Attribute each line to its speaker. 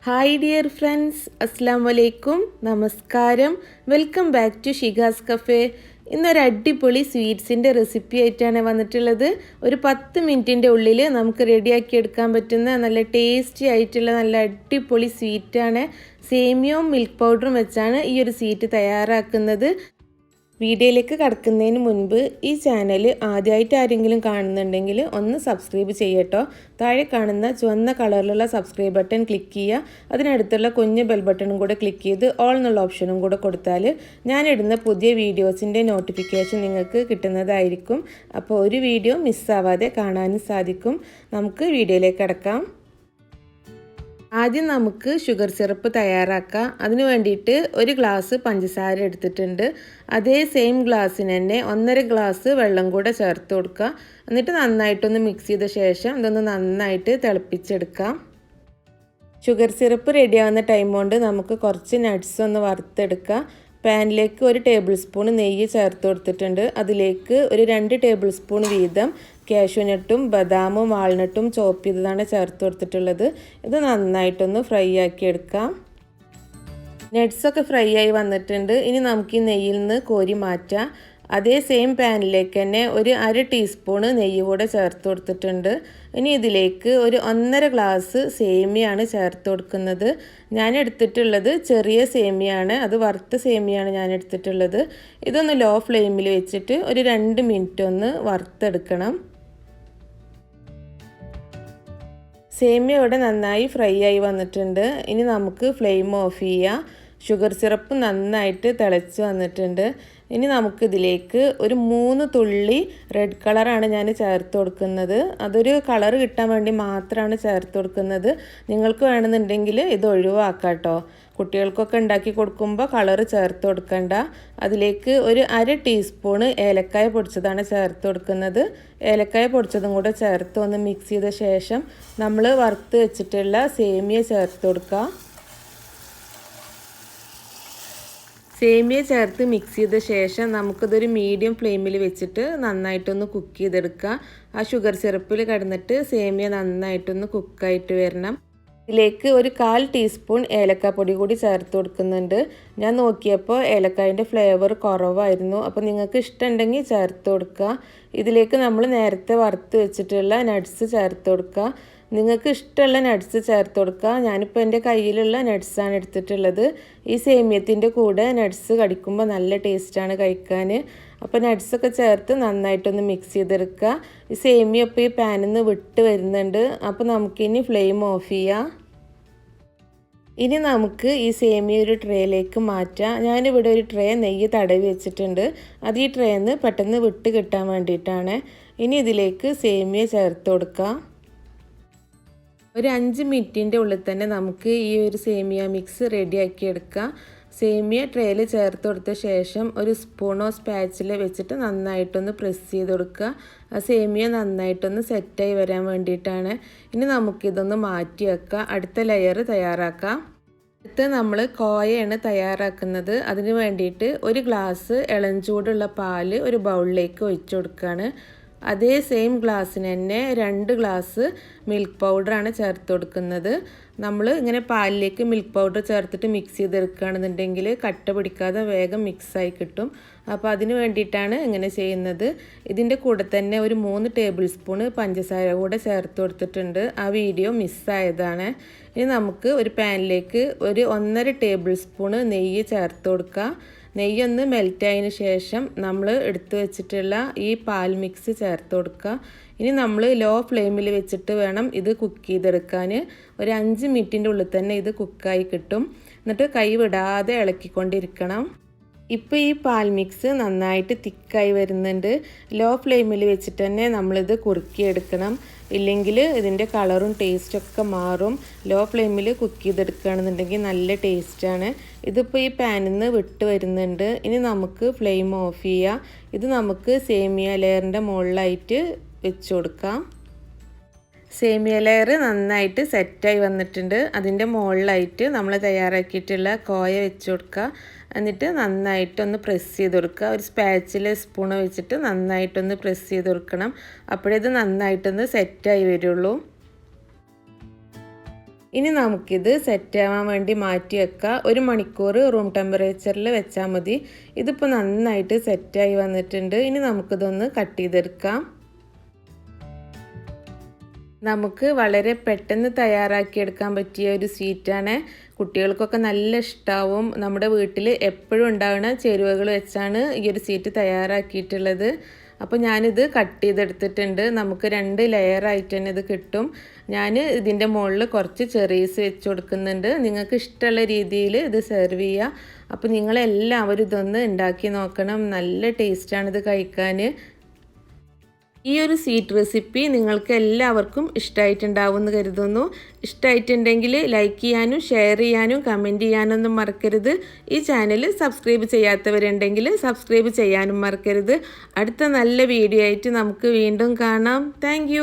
Speaker 1: Hi dear friends, Assalamu alaikum, Namaskaram, welcome back to Shika's Cafe. ഇന്നൊരു അടിപൊളി സ്വീറ്റ്സിൻ്റെ recipe ആയിട്ടാണ് വന്നിട്ടുള്ളത്. ഒരു 10 മിനിറ്റിൻ്റെ ഉള്ളിൽ നമുക്ക് റെഡിയാക്കി എടുക്കാൻ പറ്റുന്ന നല്ല ടേസ്റ്റി ആയിട്ടുള്ള നല്ല അടിപൊളി സ്വീറ്റാണ്. സേമിയയും മിൽക്ക് പൗഡറും വെച്ചാണ് ഈ ഒരു സ്വീറ്റ് തയ്യാറാക്കുന്നത്. വീഡിയോയിലേക്ക് കടക്കുന്നതിന് മുൻപ് ഈ ചാനൽ ആദ്യമായിട്ട് ആരെങ്കിലും കാണുന്നുണ്ടെങ്കിൽ ഒന്ന് സബ്സ്ക്രൈബ് ചെയ്യട്ടോ. താഴെ കാണുന്ന ചുവന്ന കളറിലുള്ള സബ്സ്ക്രൈബ് ബട്ടൺ ക്ലിക്ക് ചെയ്യുക. അതിനടുത്തുള്ള കുഞ്ഞ് ബെൽ ബട്ടണും കൂടെ ക്ലിക്ക് ചെയ്ത് ഓൾ എന്നുള്ള ഓപ്ഷനും കൂടെ കൊടുത്താൽ ഞാനിടുന്ന പുതിയ വീഡിയോസിൻ്റെ നോട്ടിഫിക്കേഷൻ നിങ്ങൾക്ക് കിട്ടുന്നതായിരിക്കും. അപ്പോൾ ഒരു വീഡിയോ മിസ്സാവാതെ കാണാനും സാധിക്കും. നമുക്ക് വീഡിയോയിലേക്ക് കടക്കാം. ആദ്യം നമുക്ക് ഷുഗർ സിറപ്പ് തയ്യാറാക്കാം. അതിന് വേണ്ടിയിട്ട് ഒരു ഗ്ലാസ് പഞ്ചസാര എടുത്തിട്ടുണ്ട്. അതേ സെയിം ഗ്ലാസ്സിന് തന്നെ 1.5 ഗ്ലാസ് വെള്ളം കൂടെ ചേർത്ത് കൊടുക്കുക. എന്നിട്ട് നന്നായിട്ടൊന്ന് മിക്സ് ചെയ്ത ശേഷം ഇതൊന്ന് നന്നായിട്ട് തിളപ്പിച്ചെടുക്കാം. ഷുഗർ സിറപ്പ് റെഡിയാവുന്ന ടൈം കൊണ്ട് നമുക്ക് കുറച്ച് നട്ട്സ് ഒന്ന് വറുത്തെടുക്കാം. പാനിലേക്ക് 1 ടേബിൾ സ്പൂൺ നെയ്യ് ചേർത്ത് കൊടുത്തിട്ടുണ്ട്. അതിലേക്ക് ഒരു 2 ടേബിൾ സ്പൂൺ വീതം കാഷ്യൂനട്ടും ബദാമും വാൾനട്ടും ചോപ്പ് ചെയ്തതാണ് ചേർത്ത് കൊടുത്തിട്ടുള്ളത്. ഇത് നന്നായിട്ടൊന്ന് ഫ്രൈ ആക്കി എടുക്കാം. നട്ട്സൊക്കെ ഫ്രൈ ആയി വന്നിട്ടുണ്ട്. ഇനി നമുക്ക് ഈ നെയ്യിൽ നിന്ന് കോരി മാറ്റാം. അതേ സെയിം പാനിലേക്ക് തന്നെ ഒരു 1/2 ടീസ്പൂണ് നെയ്യ് കൂടെ ചേർത്ത് കൊടുത്തിട്ടുണ്ട്. ഇനി ഇതിലേക്ക് ഒരു 1.5 ഗ്ലാസ് സേമിയാണ് ചേർത്ത് കൊടുക്കുന്നത്. ഞാൻ എടുത്തിട്ടുള്ളത് ചെറിയ സേമിയാണ്, അത് വറുത്ത സേമിയാണ് ഞാൻ എടുത്തിട്ടുള്ളത്. ഇതൊന്ന് ലോ ഫ്ലെയിമിൽ വെച്ചിട്ട് ഒരു 2 മിനിറ്റ് ഒന്ന് വറുത്തെടുക്കണം. സേമിയ ഇവിടെ നന്നായി ഫ്രൈ ആയി വന്നിട്ടുണ്ട്. ഇനി നമുക്ക് ഫ്ലെയിം ഓഫ് ചെയ്യാം. ഷുഗർ സിറപ്പ് നന്നായിട്ട് തിളച്ച് വന്നിട്ടുണ്ട്. ഇനി നമുക്കിതിലേക്ക് ഒരു 3 തുള്ളി റെഡ് കളറാണ് ഞാൻ ചേർത്ത് കൊടുക്കുന്നത്. അതൊരു കളർ കിട്ടാൻ വേണ്ടി മാത്രമാണ് ചേർത്ത് കൊടുക്കുന്നത്. നിങ്ങൾക്ക് വേണമെന്നുണ്ടെങ്കിൽ ഇത് ഒഴിവാക്കാം കേട്ടോ. കുട്ടികൾക്കൊക്കെ ഉണ്ടാക്കി കൊടുക്കുമ്പോൾ കളർ ചേർത്ത് കൊടുക്കണ്ട. അതിലേക്ക് ഒരു 1/2 ടീസ്പൂണ് ഏലക്കായ പൊടിച്ചതാണ് ചേർത്ത് കൊടുക്കുന്നത്. ഏലക്കായ പൊടിച്ചതും കൂടെ ചേർത്ത് ഒന്ന് മിക്സ് ചെയ്ത ശേഷം നമ്മൾ വറുത്ത് വെച്ചിട്ടുള്ള സേമിയ ചേർത്ത് കൊടുക്കുക. സേമിയ ചേർത്ത് മിക്സ് ചെയ്ത ശേഷം നമുക്കിതൊരു മീഡിയം ഫ്ലെയിമിൽ വെച്ചിട്ട് നന്നായിട്ടൊന്ന് കുക്ക് ചെയ്തെടുക്കുക. ആ ഷുഗർ സിറപ്പിൽ കിടന്നിട്ട് സേമിയ നന്നായിട്ടൊന്ന് കുക്കായിട്ട് വരണം. ഇതിലേക്ക് ഒരു 1/4 ടീസ്പൂൺ ഏലക്കാപ്പൊടി കൂടി ചേർത്ത് കൊടുക്കുന്നുണ്ട്. ഞാൻ നോക്കിയപ്പോൾ ഏലക്കായൻ്റെ ഫ്ലേവർ കുറവായിരുന്നു. അപ്പോൾ നിങ്ങൾക്ക് ഇഷ്ടമുണ്ടെങ്കിൽ ചേർത്ത് കൊടുക്കുക. ഇതിലേക്ക് നമ്മൾ നേരത്തെ വറുത്ത് വെച്ചിട്ടുള്ള നട്ട്സ് ചേർത്ത് കൊടുക്കുക. നിങ്ങൾക്ക് ഇഷ്ടമുള്ള നട്ട്സ് ചേർത്ത് കൊടുക്കുക. ഞാനിപ്പോൾ എൻ്റെ കയ്യിലുള്ള നട്ട്സാണ് എടുത്തിട്ടുള്ളത്. ഈ സേമിയത്തിൻ്റെ കൂടെ നട്ട്സ് കടിക്കുമ്പോൾ നല്ല ടേസ്റ്റാണ് കഴിക്കാൻ. അപ്പോൾ നട്ട്സൊക്കെ ചേർത്ത് നന്നായിട്ടൊന്ന് മിക്സ് ചെയ്തെടുക്കുക. ഈ സേമിയ ഇപ്പോൾ ഈ പാനിൽ നിന്ന് വിട്ട് വരുന്നുണ്ട്. അപ്പോൾ നമുക്കിനി ഫ്ലെയിം ഓഫ് ചെയ്യാം. ഇനി നമുക്ക് ഈ സേമിയ ഒരു ട്രേയിലേക്ക് മാറ്റാം. ഞാനിവിടെ ഒരു ട്രേ നെയ്യ് തടവി വെച്ചിട്ടുണ്ട്. അത് ഈ ട്രേയിൽ നിന്ന് പെട്ടെന്ന് വിട്ട് കിട്ടാൻ വേണ്ടിയിട്ടാണ്. ഇനി ഇതിലേക്ക് സേമിയ ചേർത്ത് കൊടുക്കുക. ഒരു 5 മിനിറ്റിൻ്റെ ഉള്ളിൽ തന്നെ നമുക്ക് ഈ ഒരു സേമിയ മിക്സ് റെഡിയാക്കി എടുക്കാം. സേമിയ ട്രേയിൽ ചേർത്ത് കൊടുത്ത ശേഷം ഒരു സ്പൂണോ സ്പാച്ചിലോ വെച്ചിട്ട് നന്നായിട്ടൊന്ന് പ്രസ് ചെയ്ത് കൊടുക്കുക. ആ സേമിയ നന്നായിട്ടൊന്ന് സെറ്റായി വരാൻ വേണ്ടിയിട്ടാണ്. ഇനി നമുക്കിതൊന്ന് മാറ്റി വെക്കാം. അടുത്ത ലെയർ തയ്യാറാക്കാം. അടുത്ത് നമ്മൾ കോയയാണ് തയ്യാറാക്കുന്നത്. അതിന് വേണ്ടിയിട്ട് 1 ഗ്ലാസ് ഇളം ചൂടുള്ള പാല് ഒരു ബൗളിലേക്ക് ഒഴിച്ചു കൊടുക്കുകയാണ്. അതേ സെയിം ഗ്ലാസ്സിന് തന്നെ 2 ഗ്ലാസ് മിൽക്ക് പൗഡറാണ് ചേർത്ത് കൊടുക്കുന്നത്. നമ്മൾ ഇങ്ങനെ പാലിലേക്ക് മിൽക്ക് പൗഡർ ചേർത്തിട്ട് മിക്സ് ചെയ്തെടുക്കുകയാണെന്നുണ്ടെങ്കിൽ കട്ട പിടിക്കാതെ വേഗം മിക്സായി കിട്ടും. അപ്പോൾ അതിന് വേണ്ടിയിട്ടാണ് ഇങ്ങനെ ചെയ്യുന്നത്. ഇതിൻ്റെ കൂടെ തന്നെ ഒരു 3 ടേബിൾ സ്പൂണ് പഞ്ചസാര കൂടെ ചേർത്ത് കൊടുത്തിട്ടുണ്ട്. ആ വീഡിയോ മിസ്സായതാണ്. ഇനി നമുക്ക് ഒരു പാനിലേക്ക് ഒരു 1.5 ടേബിൾ സ്പൂണ് നെയ്യ് ചേർത്ത് കൊടുക്കുക. നെയ്യൊന്ന് മെൽറ്റായതിന് ശേഷം നമ്മൾ എടുത്തു വെച്ചിട്ടുള്ള ഈ പാൽ മിക്സ് ചേർത്ത് കൊടുക്കുക. ഇനി നമ്മൾ ലോ ഫ്ലെയിമിൽ വെച്ചിട്ട് വേണം ഇത് കുക്ക് ചെയ്തെടുക്കാൻ. ഒരു 5 മിനിറ്റിൻ്റെ ഉള്ളിൽ തന്നെ ഇത് കുക്കായി കിട്ടും. എന്നിട്ട് കൈ വിടാതെ ഇളക്കിക്കൊണ്ടിരിക്കണം. ഇപ്പോൾ ഈ പാൽ മിക്സ് നന്നായിട്ട് തിക്കായി വരുന്നുണ്ട്. ലോ ഫ്ലെയിമിൽ വെച്ചിട്ട് തന്നെ നമ്മളിത് കുറുക്കിയെടുക്കണം. ഇല്ലെങ്കിൽ ഇതിൻ്റെ കളറും ടേസ്റ്റൊക്കെ മാറും. ലോ ഫ്ലെയിമിൽ കുക്ക് ചെയ്തെടുക്കുകയാണെന്നുണ്ടെങ്കിൽ നല്ല ടേസ്റ്റാണ്. ഇതിപ്പോൾ ഈ പാനിൽ നിന്ന് വിട്ട് വരുന്നുണ്ട്. ഇനി നമുക്ക് ഫ്ലെയിം ഓഫ് ചെയ്യാം. ഇത് നമുക്ക് സേമിയ ലെയറിൻ്റെ മുകളിലായിട്ട് വെച്ച് കൊടുക്കാം. സേമിയ ലെയർ നന്നായിട്ട് സെറ്റായി വന്നിട്ടുണ്ട്. അതിൻ്റെ മുകളിലായിട്ട് നമ്മൾ തയ്യാറാക്കിയിട്ടുള്ള കോയ വെച്ച് കൊടുക്കുക. എന്നിട്ട് നന്നായിട്ടൊന്ന് പ്രസ് ചെയ്ത് കൊടുക്കുക. ഒരു സ്പാച്ചിൽ സ്പൂൺ വെച്ചിട്ട് നന്നായിട്ടൊന്ന് പ്രസ് ചെയ്ത് കൊടുക്കണം. അപ്പോഴേ ഇത് നന്നായിട്ടൊന്ന് സെറ്റായി വരുള്ളൂ. ഇനി നമുക്കിത് സെറ്റാവാൻ വേണ്ടി മാറ്റി വെക്കാം. 1 മണിക്കൂർ റൂം ടെമ്പറേച്ചറിൽ വെച്ചാൽ മതി. ഇതിപ്പോൾ നന്നായിട്ട് സെറ്റായി വന്നിട്ടുണ്ട്. ഇനി നമുക്കിതൊന്ന് കട്ട് ചെയ്തെടുക്കാം. നമുക്ക് വളരെ പെട്ടെന്ന് തയ്യാറാക്കിയെടുക്കാൻ പറ്റിയ ഒരു സ്വീറ്റാണ്. കുട്ടികൾക്കൊക്കെ നല്ല ഇഷ്ടമാവും. നമ്മുടെ വീട്ടിൽ എപ്പോഴും ഉണ്ടാകുന്ന ചേരുവകൾ വെച്ചാണ് ഈ ഒരു സ്വീറ്റ് തയ്യാറാക്കിയിട്ടുള്ളത്. അപ്പോൾ ഞാനിത് കട്ട് ചെയ്തെടുത്തിട്ടുണ്ട്. നമുക്ക് 2 ലെയറായിട്ട് തന്നെ ഇത് കിട്ടും. ഞാൻ ഇതിൻ്റെ മുകളിൽ കുറച്ച് ചെറീസ് വെച്ച് കൊടുക്കുന്നുണ്ട്. നിങ്ങൾക്ക് ഇഷ്ടമുള്ള രീതിയിൽ ഇത് സെർവ് ചെയ്യുക. അപ്പോൾ നിങ്ങളെല്ലാവരും ഇതൊന്ന് ഉണ്ടാക്കി നോക്കണം. നല്ല ടേസ്റ്റാണ് ഇത് കഴിക്കാൻ. ഈ ഒരു സ്വീറ്റ് റെസിപ്പി നിങ്ങൾക്ക് എല്ലാവർക്കും ഇഷ്ടമായിട്ടുണ്ടാവും എന്ന് കരുതുന്നു. ഇഷ്ടമായിട്ടുണ്ടെങ്കിൽ ലൈക്ക് ചെയ്യാനും ഷെയർ ചെയ്യാനും കമൻറ്റ് ചെയ്യാനൊന്നും മറക്കരുത്. ഈ ചാനൽ സബ്സ്ക്രൈബ് ചെയ്യാത്തവരുണ്ടെങ്കിൽ സബ്സ്ക്രൈബ് ചെയ്യാനും മറക്കരുത്. അടുത്ത നല്ല വീഡിയോ ആയിട്ട് നമുക്ക് വീണ്ടും കാണാം. താങ്ക്